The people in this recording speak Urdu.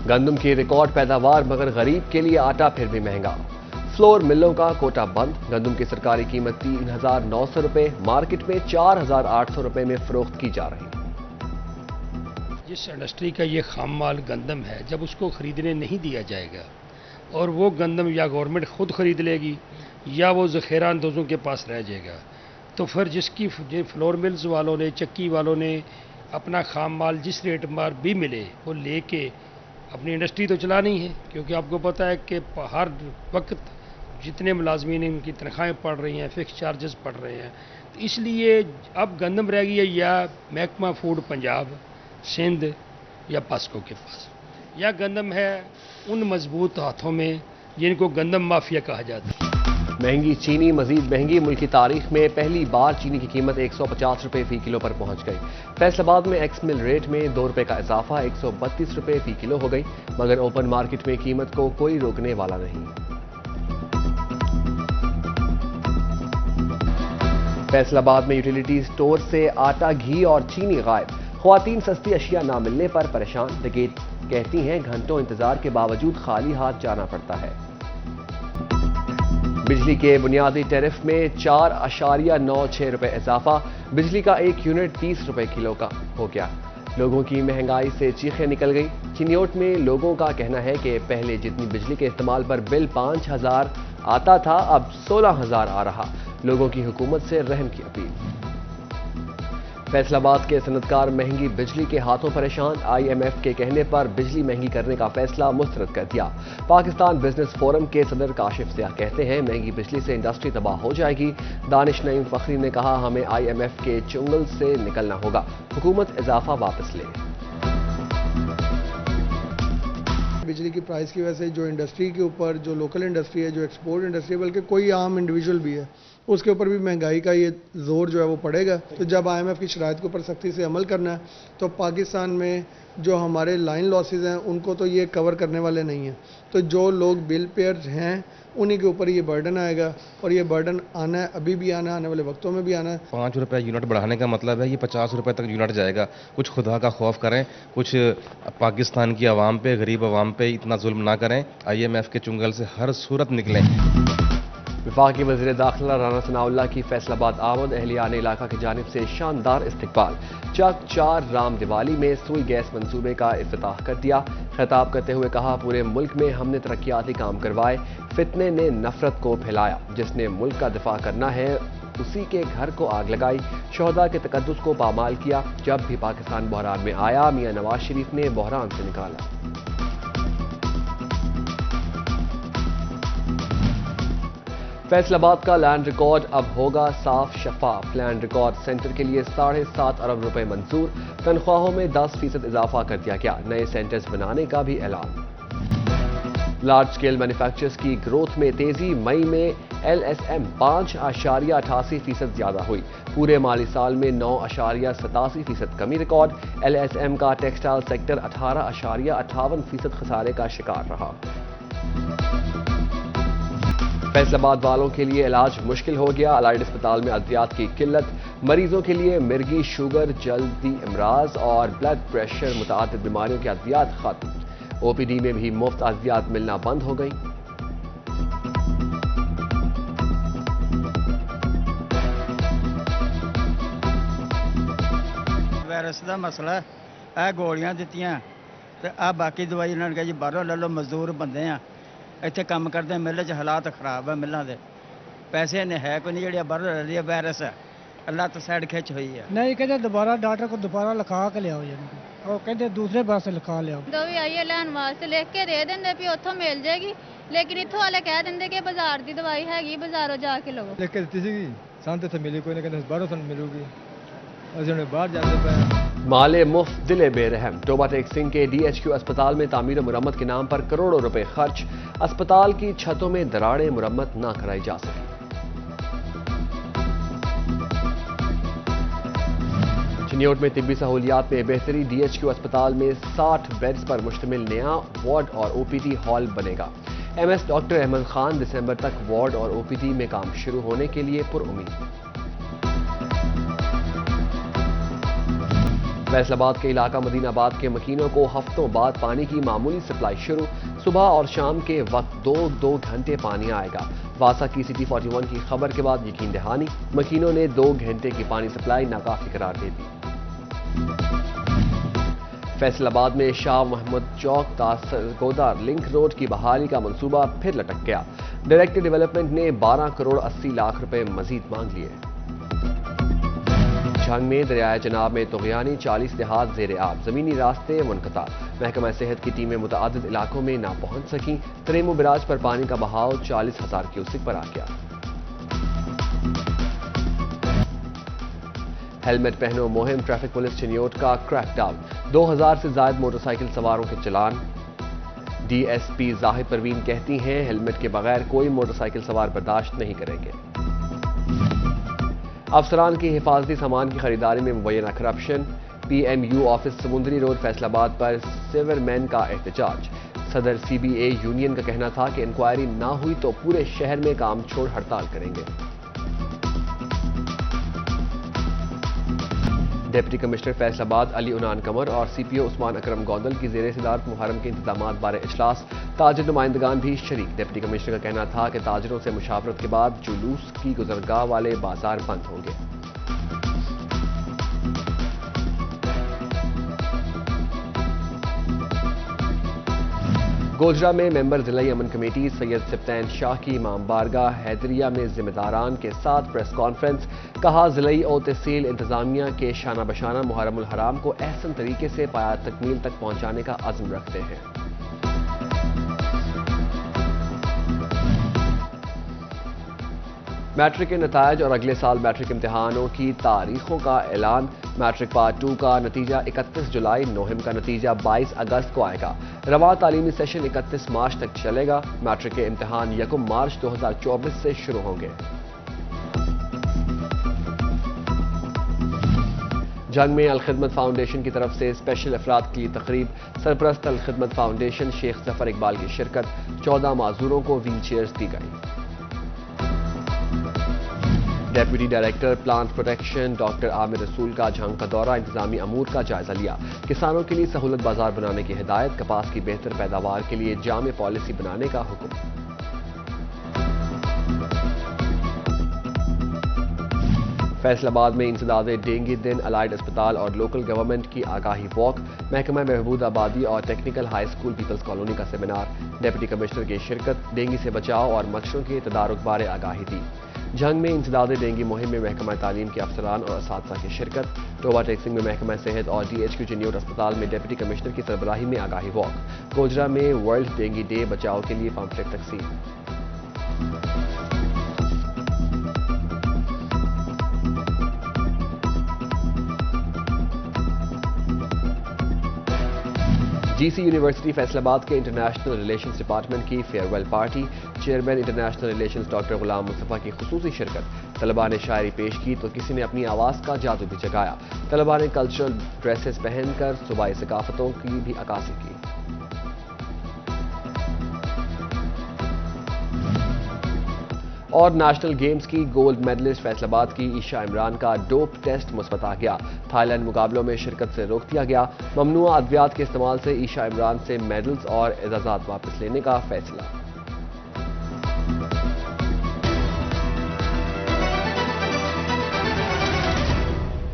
گندم کی ریکارڈ پیداوار مگر غریب کے لیے آٹا پھر بھی مہنگا۔ فلور ملوں کا کوٹا بند، گندم کی سرکاری قیمت 3,900 روپے، مارکیٹ میں 4,800 روپے میں فروخت کی جا رہی ہے۔ جس انڈسٹری کا یہ خام مال گندم ہے، جب اس کو خریدنے نہیں دیا جائے گا اور وہ گندم یا گورنمنٹ خود خرید لے گی یا وہ ذخیرہ اندوزوں کے پاس رہ جائے گا، تو پھر جس کی فلور ملز والوں نے، چکی والوں نے اپنا خام مال جس ریٹ پر بھی ملے وہ لے کے اپنی انڈسٹری تو چلانی ہے، کیونکہ آپ کو پتہ ہے کہ ہر وقت جتنے ملازمین ان کی تنخواہیں پڑ رہی ہیں، فکس چارجز پڑ رہے ہیں، تو اس لیے اب گندم رہ گئی ہے یا محکمہ فوڈ پنجاب، سندھ یا پاسکو کے پاس، یا گندم ہے ان مضبوط ہاتھوں میں جن کو گندم مافیا کہا جاتا ہے۔ مہنگی چینی مزید مہنگی، ملک کی تاریخ میں پہلی بار چینی کی قیمت 150 روپے فی کلو پر پہنچ گئی۔ فیصل آباد میں ایکس مل ریٹ میں 2 روپے کا اضافہ 132 روپے فی کلو ہو گئی، مگر اوپن مارکیٹ میں قیمت کو کوئی روکنے والا نہیں۔ فیصل آباد میں یوٹیلیٹی سٹور سے آٹا، گھی اور چینی غائب، خواتین سستی اشیاء نہ ملنے پر پریشان، ڈکیت کہتی ہیں گھنٹوں انتظار کے باوجود خالی ہاتھ جانا پڑتا ہے۔ بجلی کے بنیادی ٹیرف میں 4.96 روپے اضافہ، بجلی کا 1 یونٹ 30 روپے کلو کا ہو گیا۔ لوگوں کی مہنگائی سے چیخیں نکل گئی۔ چنیوٹ میں لوگوں کا کہنا ہے کہ پہلے جتنی بجلی کے استعمال پر بل 5,000 آتا تھا اب 16,000 آ رہا، لوگوں کی حکومت سے رحم کی اپیل۔ فیصل آباد کے صنعتکار مہنگی بجلی کے ہاتھوں پریشان، IMF کے کہنے پر بجلی مہنگی کرنے کا فیصلہ مسترد کر دیا۔ پاکستان بزنس فورم کے صدر کاشف سیاح کہتے ہیں مہنگی بجلی سے انڈسٹری تباہ ہو جائے گی۔ دانش نعیم فخری نے کہا ہمیں IMF کے چنگل سے نکلنا ہوگا، حکومت اضافہ واپس لے۔ بجلی کی پرائس کی وجہ سے جو انڈسٹری کے اوپر، جو لوکل انڈسٹری ہے، جو ایکسپورٹ انڈسٹری ہے، بلکہ کوئی عام انڈیویجول بھی ہے، اس کے اوپر بھی مہنگائی کا یہ زور جو ہے وہ پڑے گا۔ تو جب IMF کی شرائط کے اوپر سختی سے عمل کرنا ہے تو پاکستان میں جو ہمارے لائن لاسز ہیں ان کو تو یہ کور کرنے والے نہیں ہیں، تو جو لوگ بل پیئرز ہیں انہی کے اوپر یہ برڈن آئے گا، اور یہ برڈن آنا ہے، ابھی بھی آنا ہے، آنے والے وقتوں میں بھی آنا ہے۔ 5 روپے یونٹ بڑھانے کا مطلب ہے یہ 50 روپے تک یونٹ جائے گا۔ کچھ خدا کا خوف کریں، کچھ پاکستان کی عوام پہ، غریب عوام پہ اتنا ظلم نہ کریں، IMF کے چنگل سے ہر صورت نکلیں۔ وفاقی وزیر داخلہ رانا ثناء اللہ کی فیصل آباد آمد، اہلیان علاقہ کی جانب سے شاندار استقبال۔ چک 4 رام دیوالی میں سوئی گیس منصوبے کا افتتاح کر دیا۔ خطاب کرتے ہوئے کہا پورے ملک میں ہم نے ترقیاتی کام کروائے، فتنے نے نفرت کو پھیلایا، جس نے ملک کا دفاع کرنا ہے اسی کے گھر کو آگ لگائی، شہداء کے تقدس کو پامال کیا۔ جب بھی پاکستان بحران میں آیا میاں نواز شریف نے بحران سے نکالا۔ فیصل آباد کا لینڈ ریکارڈ اب ہوگا صاف شفاف، لینڈ ریکارڈ سینٹر کے لیے 7.5 ارب روپے منظور، تنخواہوں میں 10% اضافہ کر دیا گیا، نئے سینٹرز بنانے کا بھی اعلان۔ لارج سکیل مینوفیکچرز کی گروتھ میں تیزی، مئی میں LSM 5.88% زیادہ ہوئی، پورے مالی سال میں 9.87% کمی ریکارڈ۔ LSM کا ٹیکسٹائل سیکٹر 18.58% خسارے کا شکار رہا۔ فیصل آباد والوں کے لیے علاج مشکل ہو گیا، الائڈ اسپتال میں ادویات کی قلت، مریضوں کے لیے مرگی، شوگر، جلدی امراض اور بلڈ پریشر، متعدد بیماریوں کے ادویات ختم، OPD میں بھی مفت ادویات ملنا بند ہو گئی۔ وائرس کا مسئلہ ہے، گولیاں دیتیاں تے باقی دوائی انہوں نے کہا جی باہروں لے لو، مزدور بندے ہیں ਇੱਥੇ ਕੰਮ ਕਰਦੇ ਮਿੱਲ 'ਚ ਹਾਲਾਤ ਖਰਾਬ ਹੈ, ਮਿੱਲਾਂ ਦੇ ਪੈਸੇ ਨੇ ਹੈ ਕੋਈ ਨਹੀਂ, ਜਿਹੜੀ ਬਾਹਰੋਂ ਲੈ ਰਹੀ ਹੈ ਵਾਇਰਸ ਹੈ, ਅੱਲਾ ਤੋਂ ਸਾਈਡ ਖਿੱਚ ਹੋਈ ਹੈ। ਨਹੀਂ ਕਹਿੰਦੇ ਦੁਬਾਰਾ ਡਾਕਟਰ ਕੋਲ ਦੁਬਾਰਾ ਲਿਖਾ ਕੇ ਲਿਆਓ ਜੀ, ਉਹ ਕਹਿੰਦੇ ਦੂਸਰੇ ਪਾਸੇ ਲਿਖਾ ਲਿਆਓ। ਦਵਾਈ ਆਈਏ ਲੈਣ ਵਾਸਤੇ ਲਿਖ ਕੇ ਦੇ ਦਿੰਦੇ ਵੀ ਉੱਥੋਂ ਮਿਲ ਜਾਏਗੀ, ਲੇਕਿਨ ਇੱਥੋਂ ਵਾਲੇ ਕਹਿ ਦਿੰਦੇ ਕਿ ਬਾਜ਼ਾਰ ਦੀ ਦਵਾਈ ਹੈਗੀ, ਬਾਜ਼ਾਰੋਂ ਜਾ ਕੇ ਲਵੋ। ਲਿਖ ਕੇ ਦਿੱਤੀ ਸੀਗੀ, ਸਾਨੂੰ ਇੱਥੇ ਮਿਲੀ ਕੋਈ ਨਹੀਂ, ਕਹਿੰਦੇ ਬਾਹਰੋਂ ਸਾਨੂੰ ਮਿਲੂਗੀ, ਅਸੀਂ ਹੁਣ ਬਾਹਰ ਜਾਂਦੇ ਪਏ। مالے مفت دلے بے رحم، ٹوبہ ٹیک سنگھ کے DHQ اسپتال میں تعمیر و مرمت کے نام پر کروڑوں روپے خرچ، اسپتال کی چھتوں میں دراڑیں مرمت نہ کرائی جا سکی۔ چنیوٹ میں طبی سہولیات میں بہتری، DHQ اسپتال میں 60 بیڈز پر مشتمل نیا وارڈ اور OPD ہال بنے گا۔ MS ڈاکٹر احمد خان دسمبر تک وارڈ اور OPD میں کام شروع ہونے کے لیے پر امید۔ فیصل آباد کے علاقہ مدینہ آباد کے مکینوں کو ہفتوں بعد پانی کی معمولی سپلائی شروع، صبح اور شام کے وقت دو گھنٹے پانی آئے گا۔ واسا کی سٹی 41 کی خبر کے بعد یقین دہانی، مکینوں نے 2 گھنٹے کی پانی سپلائی ناکافی قرار دے دی۔ فیصل آباد میں شاہ محمد چوک تا سرگودا لنک روڈ کی بحالی کا منصوبہ پھر لٹک گیا، ڈائریکٹر ڈیولپمنٹ نے 12 کروڑ 80 لاکھ روپے مزید مانگ لیے۔ جھنگ میں دریائے جناب میں طغیانی 40 دیہات زیر آب، زمینی راستے منقطع، محکمہ صحت کی ٹیمیں متعدد علاقوں میں نہ پہنچ سکیں، تریمو براج پر پانی کا بہاؤ 40,000 کیوسک پر آ گیا۔ ہیلمٹ پہنو مہم، ٹریفک پولیس چنیوٹ کا کریک ڈاؤن، 2000 سے زائد موٹر سائیکل سواروں کے چلان۔ ڈی ایس پی زاہد پروین کہتی ہیں ہیلمٹ کے بغیر کوئی موٹر سائیکل سوار برداشت نہیں کریں گے۔ افسران کی حفاظتی سامان کی خریداری میں مبینہ corruption, P M U office Samundri road Faisalabad پر سیور مین کا احتجاج، صدر سی بی اے یونین کا کہنا تھا کہ انکوائری نہ ہوئی تو پورے شہر میں کام چھوڑ ہڑتال کریں گے۔ ڈپٹی کمشنر فیصل آباد علی عنان قمر اور سی پی او عثمان اکرم گوندل کی زیر صدارت محرم کے انتظامات بارے اجلاس، تاجر نمائندگان بھی شریک۔ ڈپٹی کمشنر کا کہنا تھا کہ تاجروں سے مشاورت کے بعد جلوس کی گزرگاہ والے بازار بند ہوں گے۔ گوجرا میں ممبر ضلعی امن کمیٹی سید سبطین شاہ کی امام بارگاہ حیدریہ میں ذمہ داران کے ساتھ پریس کانفرنس، کہا ضلعی اور تحصیل انتظامیہ کے شانہ بشانہ محرم الحرام کو احسن طریقے سے پایہ تکمیل تک پہنچانے کا عزم رکھتے ہیں۔ میٹرک کے نتائج اور اگلے سال میٹرک امتحانوں کی تاریخوں کا اعلان، میٹرک پارٹ 2 کا نتیجہ 31 جولائی، نوہم کا نتیجہ 22 اگست کو آئے گا۔ رواں تعلیمی سیشن 31 مارچ تک چلے گا۔ میٹرک کے امتحان 1 مارچ 2024 سے شروع ہوں گے۔ جنگ میں الخدمت فاؤنڈیشن کی طرف سے اسپیشل افراد کی تقریب، سرپرست الخدمت فاؤنڈیشن شیخ ظفر اقبال کی شرکت، 14 معذوروں کو ویل چیئرز دی گئی۔ Deputy director plant protection doctor Amir Rasool کا جھنگ کا دورہ، انتظامی امور کا جائزہ لیا، کسانوں کے لیے سہولت بازار بنانے کی ہدایت، کپاس کی بہتر پیداوار کے لیے جامع پالیسی بنانے کا حکم۔ فیصل آباد میں انسداد ڈینگی دن، الائڈ اسپتال اور لوکل گورنمنٹ کی آگاہی واک، محکمہ محبود آبادی اور technical high school people's colony کا سیمینار، ڈپٹی کمشنر کی شرکت، ڈینگی سے بچاؤ اور مچھروں کے تدارک بارے آگاہی دی۔ جھنگ میں انسداد ڈینگی مہم میں محکمہ تعلیم کے افسران اور اساتذہ کی شرکت، ٹوبا ٹیکسنگ میں محکمہ صحت اور ڈی ایچ کیو چنیوٹ اسپتال میں ڈپٹی کمشنر کی سربراہی میں آگاہی واک، گوجرا میں ورلڈ ڈینگی ڈے، بچاؤ کے لیے پمفلٹ تقسیم۔ جی سی یونیورسٹی فیصل آباد کے انٹرنیشنل ریلیشنز ڈپارٹمنٹ کی farewell party, chairman international relations doctor Ghulam Mustafa کی خصوصی شرکت، طلباء نے شاعری پیش کی تو کسی نے اپنی آواز کا جادو بھی جگایا، طلباء نے کلچرل ڈریسز پہن کر صوبائی ثقافتوں کی بھی عکاسی کی۔ اور نیشنل گیمز کی گولڈ میڈلسٹ فیصل آباد کی عیشا عمران کا ڈوپ ٹیسٹ مثبت آ گیا، تھائی لینڈ مقابلوں میں شرکت سے روک دیا گیا، ممنوعہ ادویات کے استعمال سے عیشا عمران سے میڈلز اور اعزازات واپس لینے کا فیصلہ۔